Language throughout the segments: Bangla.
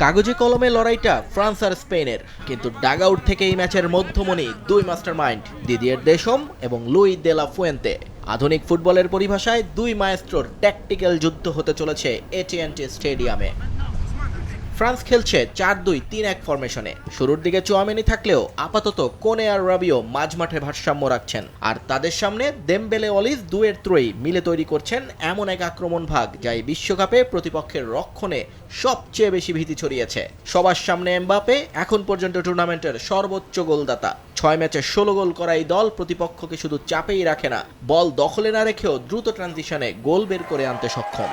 কাগজে কলমে লড়াইটা ফ্রান্স আর স্পেনের, কিন্তু ডাগআউট থেকে এই ম্যাচের মধ্যমণি দুই মাস্টারমাইন্ড দিদিয়ের দেশম এবং লুই দে লা ফুয়েন্তে। আধুনিক ফুটবলের পরিভাষায় দুই মায়েস্ট্রোর ট্যাকটিক্যাল যুদ্ধ হতে চলেছে এটিএনটি স্টেডিয়ামে। ফ্রান্স খেলছে 4-2-3-1 ফরমেশনে। শুরুর দিকে চুয়ামেনি থাকলেও আপাতত কোনে আর রাবিও মাঝমাঠে ভারসাম্য রাখছেন, আর তাদের সামনে দেমবেলে অলিস দুয়ের ত্রয়ী মিলে তৈরি করছেন এমন এক আক্রমণ ভাগ যা এই বিশ্বকাপে প্রতিপক্ষের রক্ষণে সবচেয়ে বেশি ভীতি ছড়িয়েছে। সবার সামনে এমবাপে এখন পর্যন্ত টুর্নামেন্টের সর্বোচ্চ গোলদাতা। 6 ম্যাচে 16 গোল করা এই দল প্রতিপক্ষকে শুধু চাপেই রাখে না, বল দখলে না রেখেও দ্রুত ট্রানজিশনে গোল বের করে আনতে সক্ষম।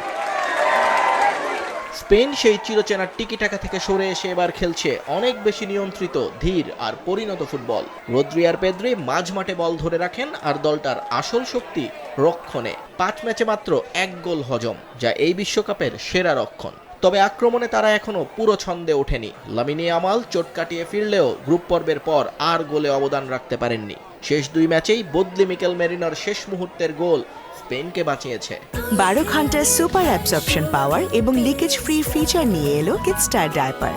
স্পেন সেই চিরচেনা টিকিটাকা থেকে সরে এসে এবার খেলছে অনেক বেশি নিয়ন্ত্রিত, ধীর আর পরিণত ফুটবল। রদ্রি আর পেদ্রি মাঝমাঠে বল ধরে রাখেন, আর দলটার আসল শক্তি রক্ষণে। 5 ম্যাচে মাত্র 1 গোল হজম, যা এই বিশ্বকাপের সেরা রক্ষণ। তবে আক্রমণে তারা এখনো পুরো ছন্দে ওঠেনি। লামিনে ইয়ামাল চোট কাটিয়ে ফিরলেও গ্রুপ পর্বের পর আর গোলে অবদান রাখতে পারেননি। শেষ 2 ম্যাচেই বদলি মিকেল মেরিনোর শেষ মুহূর্তের গোল স্পেনকে বাঁচিয়েছে। 12 ঘন্টার সুপার অ্যাবজর্পশন পাওয়ার এবং লিকেজ ফ্রি ফিচার নিয়ে এলো কিডস্টার ডায়াপার।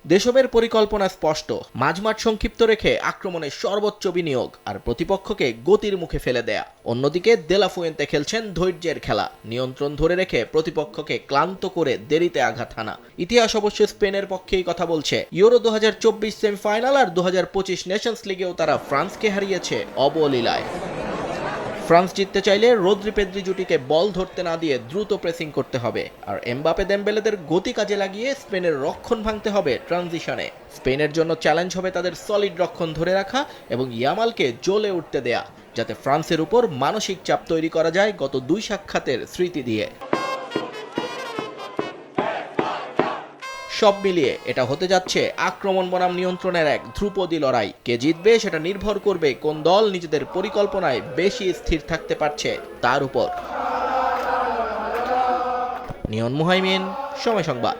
দেশমের পরিকল্পনা স্পষ্ট, মাঝমাঠ সংক্ষিপ্ত রেখে আক্রমণের সর্বোচ্চ বিনিয়োগ আর প্রতিপক্ষকে গতির মুখে ফেলে দেয়া। অন্যদিকে দে লা ফুয়েন্তে খেলছেন ধৈর্যের খেলা, নিয়ন্ত্রণ ধরে রেখে প্রতিপক্ষকে ক্লান্ত করে দেরিতে আঘাত হানা। ইতিহাস অবশ্য স্পেনের পক্ষেই কথা বলছে। ইউরো 2024 সেমিফাইনাল আর 2025 নেশনস লিগেও তারা ফ্রান্সকে হারিয়েছে অবলীলায়। ফ্রান্স জিততে চাইলে রদ্রি পেদ্রি জুটিকে বল ধরতে না দিয়ে দ্রুত প্রেসিং করতে হবে, আর এমবাপে দেমবেলেদের গতি কাজে লাগিয়ে স্পেনের রক্ষণ ভাঙতে হবে ট্রানজিশনে। স্পেনের জন্য চ্যালেঞ্জ হবে তাদের সলিড রক্ষণ ধরে রাখা এবং ইয়ামালকে জ্বলে উঠতে দেয়া, যাতে ফ্রান্সের উপর মানসিক চাপ তৈরি করা যায় গত 2 সাক্ষাতের স্মৃতি দিয়ে। সব মিলিয়ে এটা হতে যাচ্ছে আক্রমণ বনাম নিয়ন্ত্রণের এক ধ্রুপদী লড়াই। কে জিতবে সেটা নির্ভর করবে কোন দল নিজেদের পরিকল্পনায় বেশি স্থির থাকতে পারছে তার উপর। নিয়ন মুহাইমিন, সময় সংবাদ।